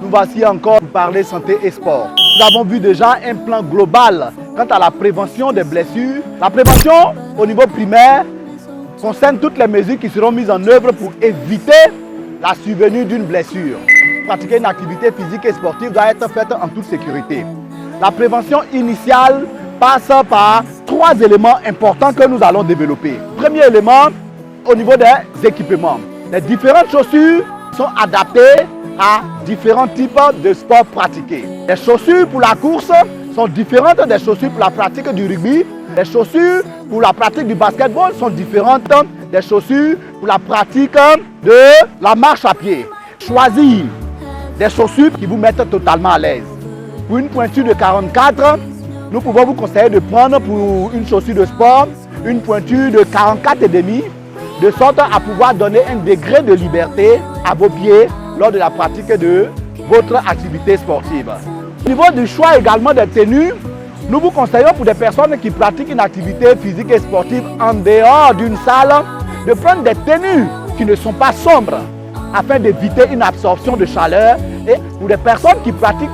Nous voici encore pour parler santé et sport. Nous avons vu déjà un plan global quant à la prévention des blessures. La prévention au niveau primaire concerne toutes les mesures qui seront mises en œuvre pour éviter la survenue d'une blessure. Pratiquer une activité physique et sportive doit être faite en toute sécurité. La prévention initiale passe par 3 éléments importants que nous allons développer. Premier élément, au niveau des équipements. Les différentes chaussures sont adaptées à différents types de sports pratiqués. Les chaussures pour la course sont différentes des chaussures pour la pratique du rugby. Les chaussures pour la pratique du basketball sont différentes des chaussures pour la pratique de la marche à pied. Choisir des chaussures qui vous mettent totalement à l'aise. Pour une pointure de 44, nous pouvons vous conseiller de prendre pour une chaussure de sport une pointure de 44,5, de sorte à pouvoir donner un degré de liberté à vos pieds lors de la pratique de votre activité sportive. Au niveau du choix également des tenues, nous vous conseillons pour des personnes qui pratiquent une activité physique et sportive en dehors d'une salle de prendre des tenues qui ne sont pas sombres afin d'éviter une absorption de chaleur. Et pour des personnes qui pratiquent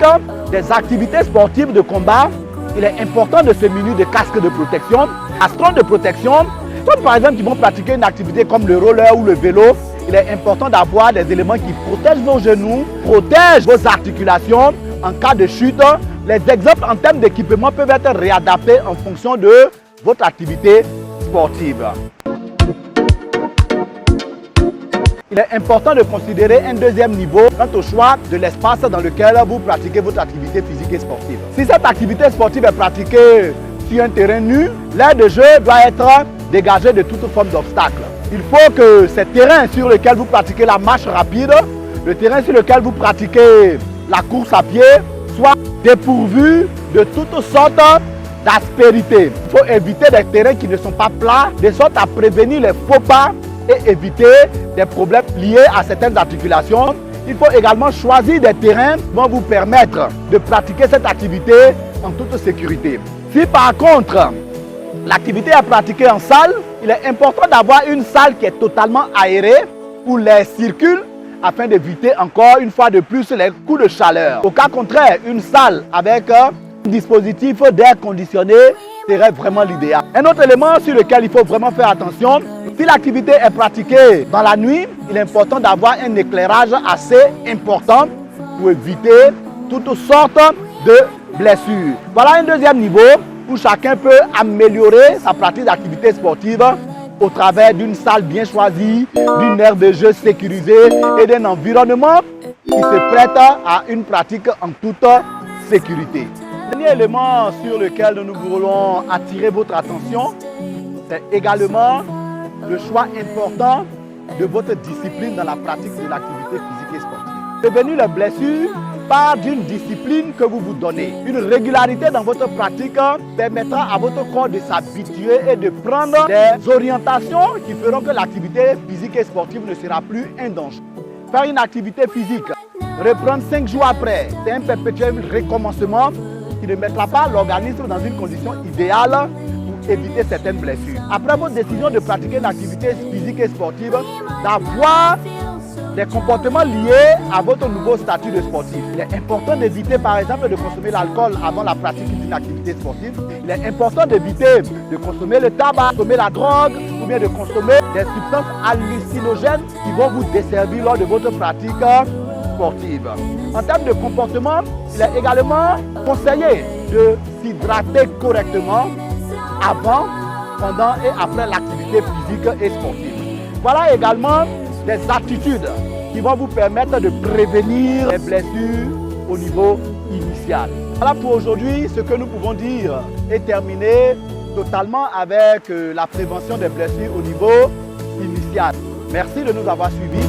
des activités sportives de combat, il est important de se munir de casques de protection, casques de protection. Comme par exemple qui vont pratiquer une activité comme le roller ou le vélo, il est important d'avoir des éléments qui protègent vos genoux, protègent vos articulations en cas de chute. Les exemples en termes d'équipement peuvent être réadaptés en fonction de votre activité sportive. Il est important de considérer un deuxième niveau quant au choix de l'espace dans lequel vous pratiquez votre activité physique et sportive. Si cette activité sportive est pratiquée sur un terrain nu, l'aire de jeu doit être dégagée de toute forme d'obstacle. Il faut que ces terrains sur lesquels vous pratiquez la marche rapide, le terrain sur lequel vous pratiquez la course à pied, soient dépourvus de toutes sortes d'aspérités. Il faut éviter des terrains qui ne sont pas plats, de sorte à prévenir les faux pas et éviter des problèmes liés à certaines articulations. Il faut également choisir des terrains qui vont vous permettre de pratiquer cette activité en toute sécurité. Si par contre, l'activité est pratiquée en salle, il est important d'avoir une salle qui est totalement aérée où l'air circule afin d'éviter encore une fois de plus les coups de chaleur. Au cas contraire, une salle avec un dispositif d'air conditionné serait vraiment l'idéal. Un autre élément sur lequel il faut vraiment faire attention, si l'activité est pratiquée dans la nuit, il est important d'avoir un éclairage assez important pour éviter toutes sortes de blessures. Voilà un deuxième niveau où chacun peut améliorer sa pratique d'activité sportive au travers d'une salle bien choisie, d'une aire de jeu sécurisée et d'un environnement qui se prête à une pratique en toute sécurité. Le dernier élément sur lequel nous voulons attirer votre attention, c'est également le choix important de votre discipline dans la pratique de l'activité physique et sportive. Prévenir les blessures part d'une discipline que vous vous donnez. Une régularité dans votre pratique permettra à votre corps de s'habituer et de prendre des orientations qui feront que l'activité physique et sportive ne sera plus un danger. Faire une activité physique, reprendre 5 jours après, c'est un perpétuel recommencement qui ne mettra pas l'organisme dans une condition idéale pour éviter certaines blessures. Après votre décision de pratiquer une activité physique et sportive, d'avoir des comportements liés à votre nouveau statut de sportif. Il est important d'éviter par exemple de consommer l'alcool avant la pratique d'une activité sportive. Il est important d'éviter de consommer le tabac, de consommer la drogue ou bien de consommer des substances hallucinogènes qui vont vous desservir lors de votre pratique sportive. En termes de comportement, il est également conseillé de s'hydrater correctement avant, pendant et après l'activité physique et sportive. Voilà également des attitudes qui vont vous permettre de prévenir les blessures au niveau initial. Voilà pour aujourd'hui ce que nous pouvons dire est terminé totalement avec la prévention des blessures au niveau initial. Merci de nous avoir suivis.